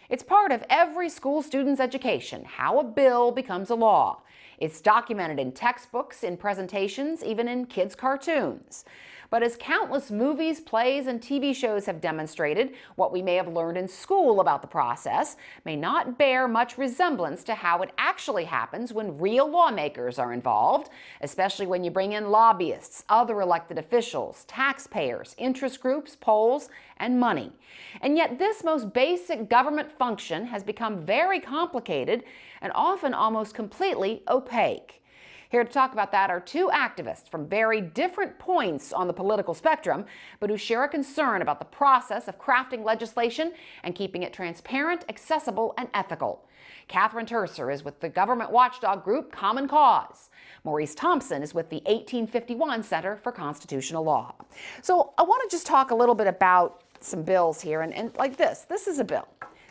It's part of every school student's education, how a bill becomes a law. It's documented in textbooks, in presentations, even in kids' cartoons. But as countless movies, plays, and TV shows have demonstrated, what we may have learned in school about the process may not bear much resemblance to how it actually happens when real lawmakers are involved, especially when you bring in lobbyists, other elected officials, taxpayers, interest groups, polls, and money. And yet this most basic government function has become very complicated and often almost completely opaque. Here to talk about that are two activists from very different points on the political spectrum, but who share a concern about the process of crafting legislation and keeping it transparent, accessible, and ethical. Catherine Turcer is with the government watchdog group Common Cause. Maurice Thompson is with the 1851 Center for Constitutional Law. So I want to just talk a little bit about some bills here, and like this. This is a bill.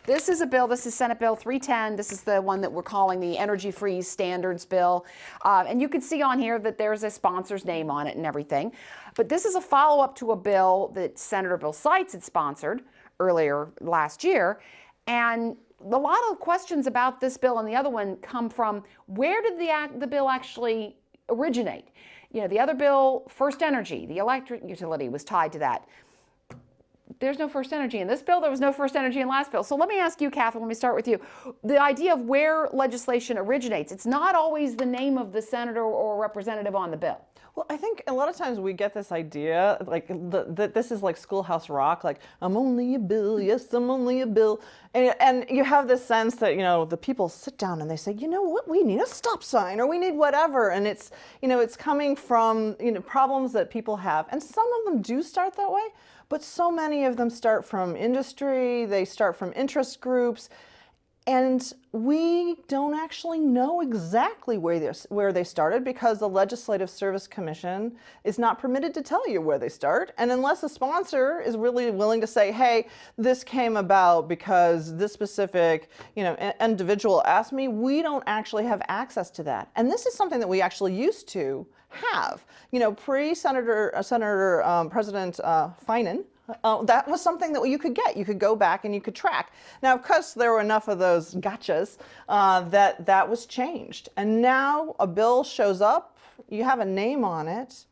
This is a bill, this is Senate Bill 310. This is the one that we're calling the Energy Freeze Standards Bill. And you can see on here that there's a sponsor's name on it and everything. But this is a follow-up to a bill that Senator Bill Seitz had sponsored earlier last year. And a lot of questions about this bill and the other one come from, where did the bill actually originate? You know, the other bill, First Energy, the electric utility, was tied to that. There's no First Energy in this bill. There was no First Energy in last bill. So let me ask you, Catherine, let me start with you. The idea of where legislation originates, it's not always the name of the senator or representative on the bill. Well, I think a lot of times we get this idea, like, that this is like Schoolhouse Rock, like, I'm only a bill, yes, I'm only a bill. And you have this sense that, you know, the people sit down and they say, you know what, we need a stop sign or we need whatever. And it's, you know, it's coming from, you know, problems that people have. And some of them do start that way, but so many of them start from industry, they start from interest groups. And we don't actually know exactly where they started because the Legislative Service Commission is not permitted to tell you where they start. And unless a sponsor is really willing to say, hey, this came about because this specific, you know, individual asked me, we don't actually have access to that. And this is something that we actually used to have. You know, President Finan, that was something that you could get. You could go back and you could track. Now, of course, there were enough of those gotchas that was changed. And now a bill shows up, you have a name on it,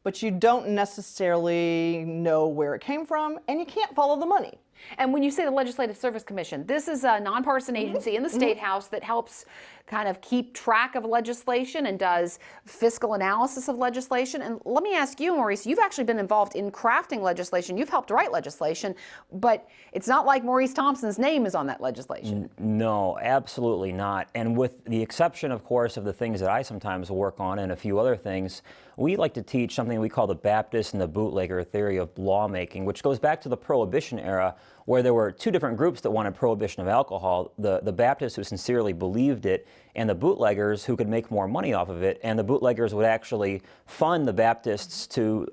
but you don't necessarily know where it came from, and you can't follow the money. And when you say the Legislative Service Commission, this is a nonpartisan agency in the State House that helps kind of keep track of legislation and does fiscal analysis of legislation. And let me ask you, Maurice, you've actually been involved in crafting legislation. You've helped write legislation, but it's not like Maurice Thompson's name is on that legislation. No, absolutely not. And with the exception, of course, of the things that I sometimes work on and a few other things, we like to teach something we call the Baptist and the bootlegger theory of lawmaking, which goes back to the Prohibition era, where there were two different groups that wanted prohibition of alcohol, the Baptists who sincerely believed it, and the bootleggers who could make more money off of it. And the bootleggers would actually fund the Baptists to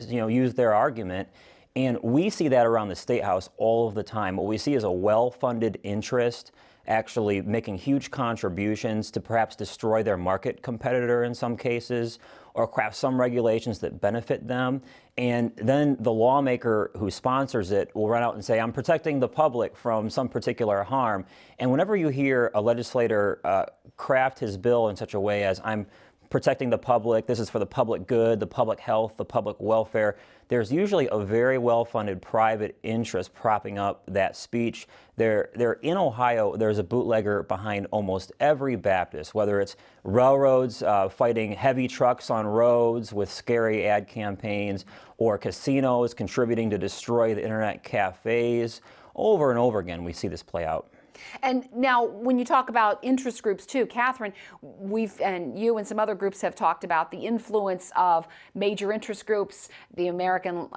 use their argument. And we see that around the State House all of the time. What we see is a well-funded interest actually making huge contributions to perhaps destroy their market competitor in some cases, or craft some regulations that benefit them. And then the lawmaker who sponsors it will run out and say, I'm protecting the public from some particular harm. And whenever you hear a legislator craft his bill in such a way as, I'm protecting the public, this is for the public good, the public health, the public welfare, there's usually a very well-funded private interest propping up that speech. In Ohio, there's a bootlegger behind almost every Baptist, whether it's railroads fighting heavy trucks on roads with scary ad campaigns, or casinos contributing to destroy the internet cafes. Over and over again, we see this play out. And now, when you talk about interest groups too, Catherine, and you and some other groups have talked about the influence of major interest groups. The American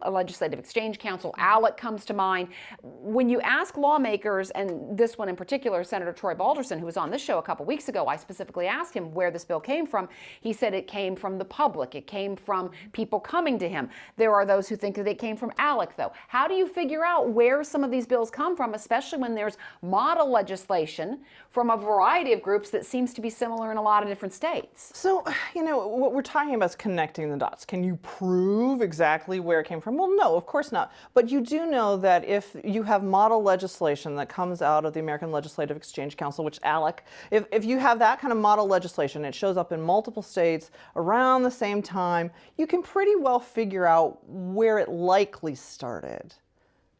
Legislative Exchange Council, ALEC, comes to mind. When you ask lawmakers, and this one in particular, Senator Troy Balderson, who was on this show a couple weeks ago, I specifically asked him where this bill came from. He said it came from the public. It came from people coming to him. There are those who think that it came from ALEC, though. How do you figure out where some of these bills come from, especially when there's requires model legislation from a variety of groups that seems to be similar in a lot of different states. So, what we're talking about is connecting the dots. Can you prove exactly where it came from? Well, no, of course not. But you do know that if you have model legislation that comes out of the American Legislative Exchange Council, which ALEC, if you have that kind of model legislation, it shows up in multiple states around the same time, you can pretty well figure out where it likely started.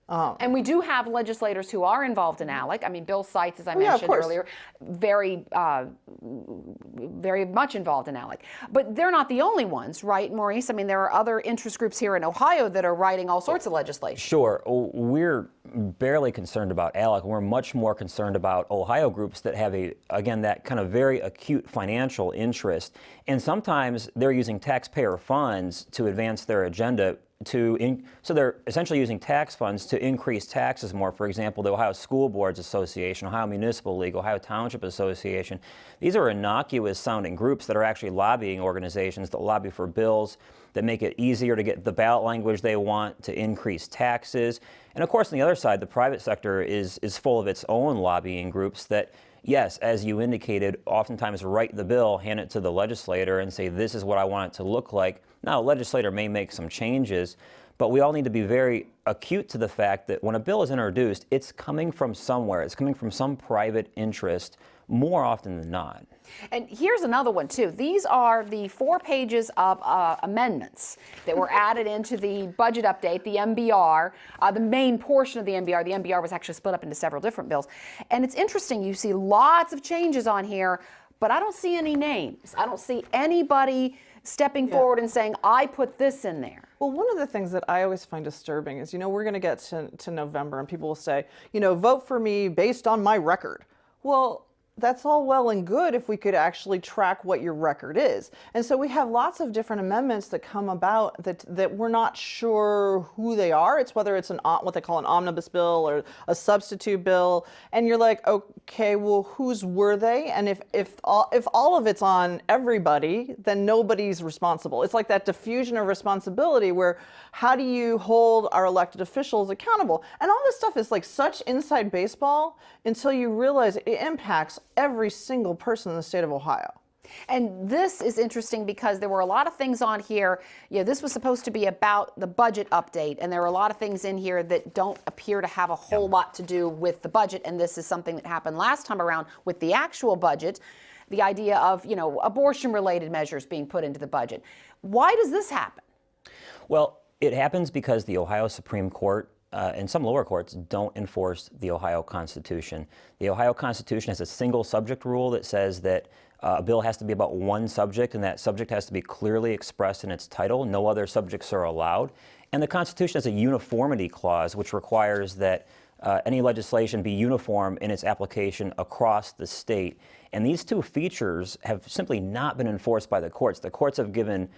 And we do have legislators who are involved in ALEC. I mean, Bill Seitz, as I of mentioned course. earlier, very much involved in ALEC. But they're not the only ones, right, Maurice? I mean, there are other interest groups here in Ohio that are writing all sorts of legislation. Sure. We're barely concerned about ALEC. We're much more concerned about Ohio groups that have, again, that kind of very acute financial interest. And sometimes they're using taxpayer funds to advance their agenda. So they're essentially using tax funds to increase taxes more. For example, the Ohio School Boards Association, Ohio Municipal League, Ohio Township Association. These are innocuous sounding groups that are actually lobbying organizations that lobby for bills that make it easier to get the ballot language they want, to increase taxes. And of course, on the other side, the private sector is full of its own lobbying groups that, yes, as you indicated, oftentimes write the bill, hand it to the legislator, and say, this is what I want it to look like. Now, a legislator may make some changes, but we all need to be very acute to the fact that when a bill is introduced, it's coming from somewhere. It's coming from some private interest more often than not. And here's another one, too. These are the 4 pages of amendments that were added into the budget update, the MBR, the main portion of the MBR. The MBR was actually split up into several different bills. And it's interesting. You see lots of changes on here, but I don't see any names. I don't see anybody stepping forward and saying, I put this in there. Well, one of the things that I always find disturbing is, we're going to get to November and people will say, vote for me based on my record. Well, that's all well and good if we could actually track what your record is. And so we have lots of different amendments that come about that we're not sure who they are. It's whether it's what they call an omnibus bill or a substitute bill. And you're like, okay, well, whose were they? And if all of it's on everybody, then nobody's responsible. It's like that diffusion of responsibility where how do you hold our elected officials accountable? And all this stuff is like such inside baseball until you realize it impacts every single person in the state of Ohio. And this is interesting because there were a lot of things on here. This was supposed to be about the budget update, and there are a lot of things in here that don't appear to have a whole lot to do with the budget. And this is something that happened last time around with the actual budget, the idea of, abortion-related measures being put into the budget. Why does this happen? Well, it happens because the Ohio Supreme Court and some lower courts don't enforce the Ohio Constitution. The Ohio Constitution has a single subject rule that says that a bill has to be about one subject, and that subject has to be clearly expressed in its title. No other subjects are allowed. And the Constitution has a uniformity clause, which requires that any legislation be uniform in its application across the state. And these two features have simply not been enforced by the courts. The courts have given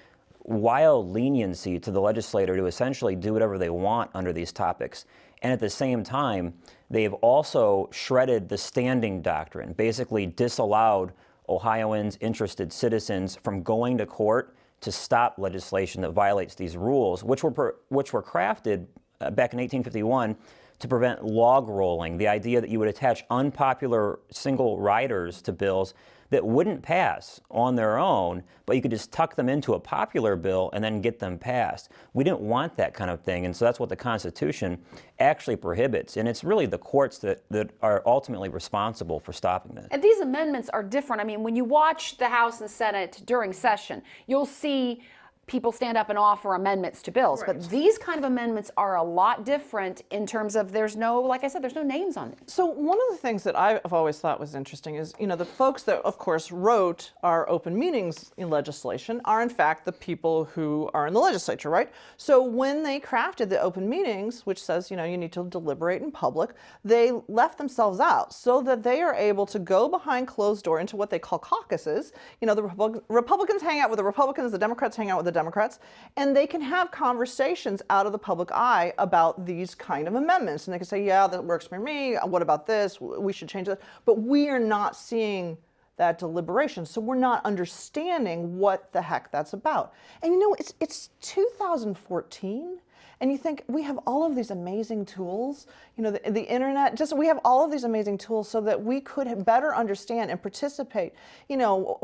wild leniency to the legislator to essentially do whatever they want under these topics. And at the same time, they've also shredded the standing doctrine, basically disallowed Ohioans, interested citizens from going to court to stop legislation that violates these rules, which were crafted back in 1851 to prevent log rolling, the idea that you would attach unpopular single riders to bills that wouldn't pass on their own, but you could just tuck them into a popular bill and then get them passed. We didn't want that kind of thing, and so that's what the Constitution actually prohibits. And it's really the courts that are ultimately responsible for stopping this. And these amendments are different. I mean, when you watch the House and Senate during session, you'll see people stand up and offer amendments to bills. Right. But these kind of amendments are a lot different in terms of there's no, like I said, there's no names on them. So one of the things that I've always thought was interesting is, the folks that, of course, wrote our open meetings in legislation are, in fact, the people who are in the legislature, right? So when they crafted the open meetings, which says, you need to deliberate in public, they left themselves out so that they are able to go behind closed door into what they call caucuses. The Republicans hang out with the Republicans, the Democrats hang out with the Democrats, and they can have conversations out of the public eye about these kind of amendments. And they can say, yeah, that works for me. What about this? We should change that. But we are not seeing that deliberation. So we're not understanding what the heck that's about. And it's 2014, And you think, we have all of these amazing tools, you know, the internet, just we have all of these amazing tools so that we could better understand and participate, you know,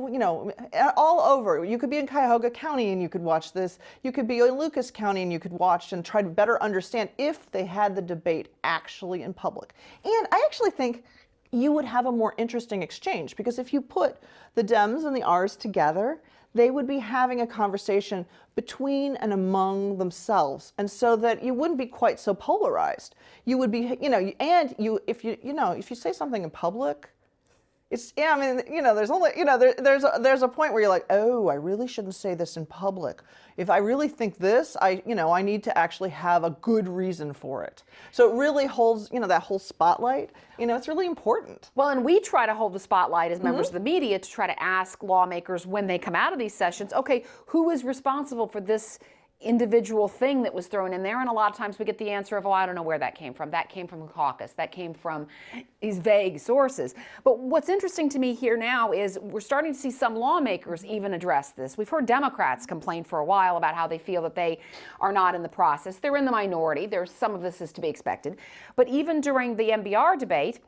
all over. You could be in Cuyahoga County and you could watch this. You could be in Lucas County and you could watch and try to better understand if they had the debate actually in public. And I actually think you would have a more interesting exchange, because if you put the Dems and the Rs together, they would be having a conversation between and among themselves, and so that you wouldn't be quite so polarized. You would be, you know, and you, if you say something in public, it's, yeah, I mean, you know, there's only, you know, there's a point where you're like, oh, I really shouldn't say this in public. If I really think this, I need to actually have a good reason for it. So it really holds, you know, that whole spotlight, you know, it's really important. Well, and we try to hold the spotlight as members of the media to try to ask lawmakers when they come out of these sessions, okay, who is responsible for this individual thing that was thrown in there? And a lot of times we get the answer of, oh, I don't know where that came from. That came from the caucus. That came from these vague sources. But what's interesting to me here now is we're starting to see some lawmakers even address this. We've heard Democrats complain for a while about how they feel that they are not in the process. They're in the minority. There's some of this is to be expected. But even during the MBR debate,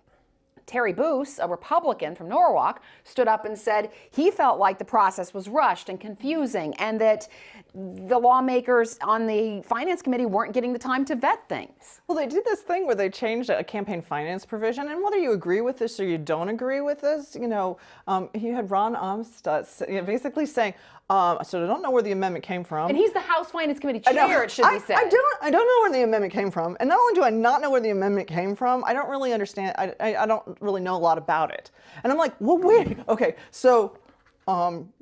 Terry Boose, a Republican from Norwalk, stood up and said he felt like the process was rushed and confusing, and that the lawmakers on the Finance Committee weren't getting the time to vet things. Well, they did this thing where they changed a campaign finance provision, and whether you agree with this or you don't agree with this, you know, you had Ron Amstutz basically saying, so I don't know where the amendment came from. And he's the House Finance Committee chair, it should be said. I don't know where the amendment came from. And not only do I not know where the amendment came from, I don't really understand, I don't really know a lot about it. And I'm like, well, wait, okay, so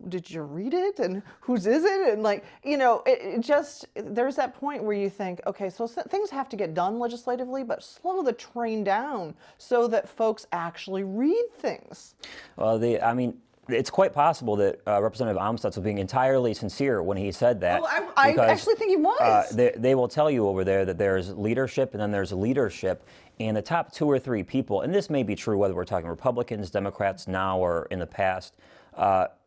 did you read it? And whose is it? And like, you know, it just, there's that point where you think, okay, so things have to get done legislatively, but slow the train down so that folks actually read things. Well, it's quite possible that Representative Amstutz was being entirely sincere when he said that. Well, I actually think he was. They will tell you over there that there's leadership and then there's leadership, and the top 2 or 3 people, and this may be true whether we're talking Republicans, Democrats now or in the past,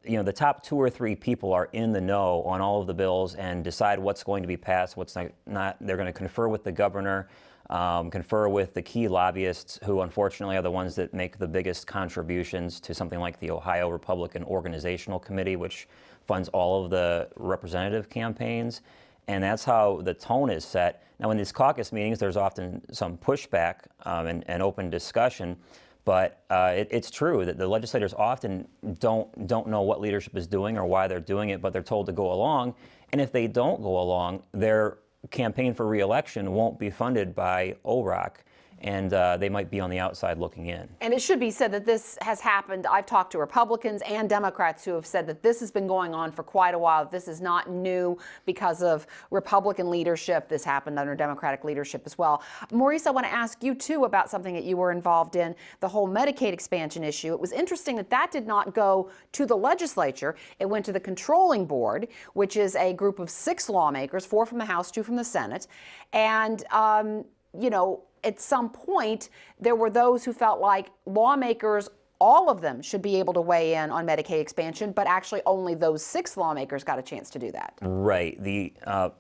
you know, the top 2 or 3 people are in the know on all of the bills and decide what's going to be passed, what's not. They're going to confer with the governor, confer with the key lobbyists, who unfortunately are the ones that make the biggest contributions to something like the Ohio Republican Organizational Committee, which funds all of the representative campaigns. And that's how the tone is set. Now, in these caucus meetings, there's often some pushback and open discussion. But it's true that the legislators often don't know what leadership is doing or why they're doing it, but they're told to go along. And if they don't go along, their campaign for re-election won't be funded by OROC, and they might be on the outside looking in. And it should be said that this has happened. I've talked to Republicans and Democrats who have said that this has been going on for quite a while. This is not new because of Republican leadership. This happened under Democratic leadership as well. Maurice, I want to ask you, too, about something that you were involved in, the whole Medicaid expansion issue. It was interesting that that did not go to the legislature. It went to the Controlling Board, which is a group of 6 lawmakers, 4 from the House, 2 from the Senate. And, you know, at some point, there were those who felt like lawmakers, all of them, should be able to weigh in on Medicaid expansion, but actually only those 6 lawmakers got a chance to do that. Right. The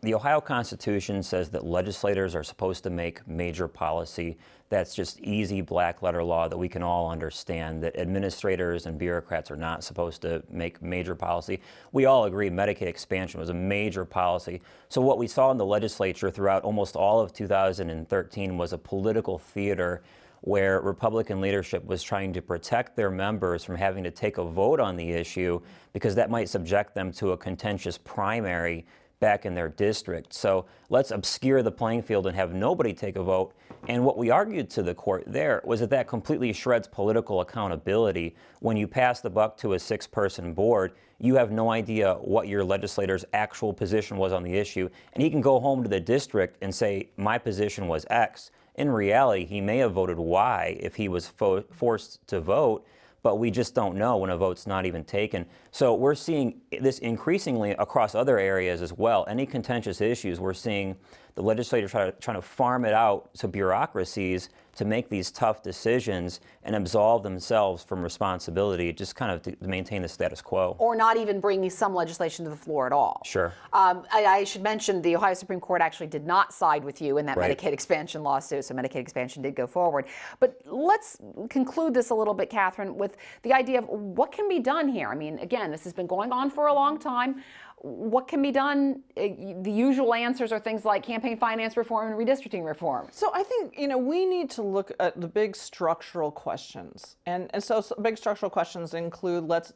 Ohio Constitution says that legislators are supposed to make major policy. That's just easy black letter law that we can all understand, that administrators and bureaucrats are not supposed to make major policy. We all agree Medicaid expansion was a major policy. So what we saw in the legislature throughout almost all of 2013 was a political theater where Republican leadership was trying to protect their members from having to take a vote on the issue because that might subject them to a contentious primary back in their district. So let's obscure the playing field and have nobody take a vote. And what we argued to the court there was that that completely shreds political accountability. When you pass the buck to a 6-person board, you have no idea what your legislator's actual position was on the issue. And he can go home to the district and say, my position was X. In reality, he may have voted Y if he was forced to vote, but we just don't know when a vote's not even taken. So we're seeing this increasingly across other areas as well. Any contentious issues, we're seeing the legislature trying to farm it out to bureaucracies to make these tough decisions and absolve themselves from responsibility, just kind of to maintain the status quo. Or not even bringing some legislation to the floor at all. Sure. I should mention the Ohio Supreme Court actually did not side with you in that Right. Medicaid expansion lawsuit, so Medicaid expansion did go forward. But let's conclude this a little bit, Catherine, with the idea of what can be done here. I mean, again, this has been going on for a long time. What can be done? The usual answers are things like campaign finance reform and redistricting reform. So I think, we need to look at the big structural questions. And so big structural questions include, let's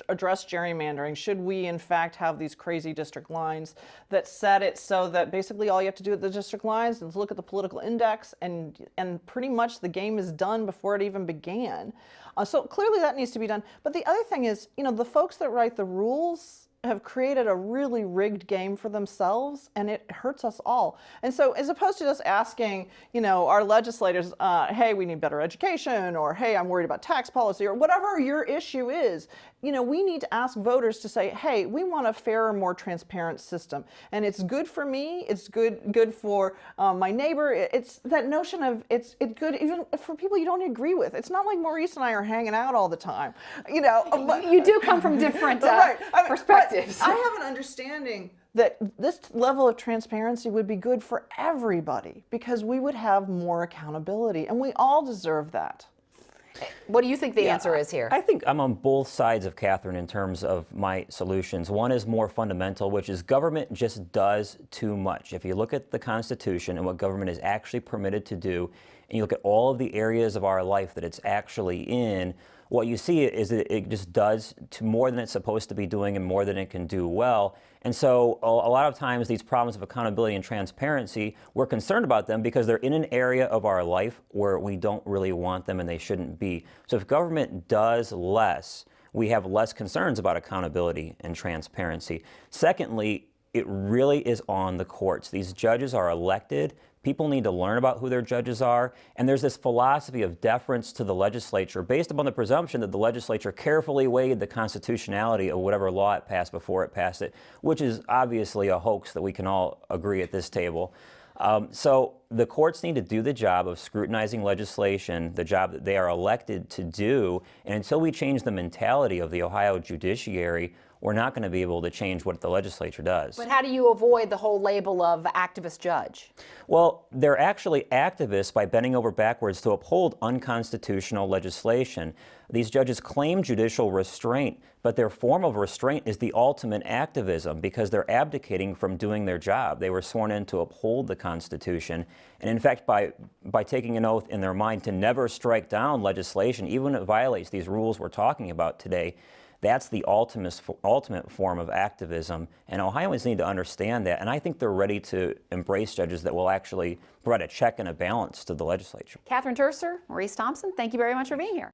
address gerrymandering. Should we in fact have these crazy district lines that set it so that basically all you have to do at the district lines is look at the political index and pretty much the game is done before it even began. So clearly that needs to be done. But the other thing is, the folks that write the rules have created a really rigged game for themselves, and it hurts us all. And so as opposed to just asking, our legislators, hey, we need better education, or hey, I'm worried about tax policy, or whatever your issue is, we need to ask voters to say, hey, we want a fairer, more transparent system. And it's good for me, it's good for my neighbor. It's that notion of it's good even for people you don't agree with. It's not like Maurice and I are hanging out all the time. You do come from different right. perspectives. I have an understanding that this level of transparency would be good for everybody because we would have more accountability, and we all deserve that. What do you think the answer is here? I think I'm on both sides of Catherine in terms of my solutions. One is more fundamental, which is government just does too much. If you look at the Constitution and what government is actually permitted to do, and you look at all of the areas of our life that it's actually in, what you see is that it just does more than it's supposed to be doing and more than it can do well. And so a lot of times these problems of accountability and transparency, we're concerned about them because they're in an area of our life where we don't really want them and they shouldn't be. So if government does less, we have less concerns about accountability and transparency. Secondly, it really is on the courts. These judges are elected. People need to learn about who their judges are. And there's this philosophy of deference to the legislature based upon the presumption that the legislature carefully weighed the constitutionality of whatever law it passed before it passed it, which is obviously a hoax that we can all agree at this table. So the courts need to do the job of scrutinizing legislation, the job that they are elected to do. And until we change the mentality of the Ohio judiciary, we're not going to be able to change what the legislature does. But how do you avoid the whole label of activist judge? Well, they're actually activists by bending over backwards to uphold unconstitutional legislation. These judges claim judicial restraint, but their form of restraint is the ultimate activism because they're abdicating from doing their job. They were sworn in to uphold the Constitution. And in fact, by taking an oath in their mind to never strike down legislation, even when it violates these rules we're talking about today, that's the ultimate form of activism, and Ohioans need to understand that, and I think they're ready to embrace judges that will actually provide a check and a balance to the legislature. Catherine Turcer, Maurice Thompson, thank you very much for being here.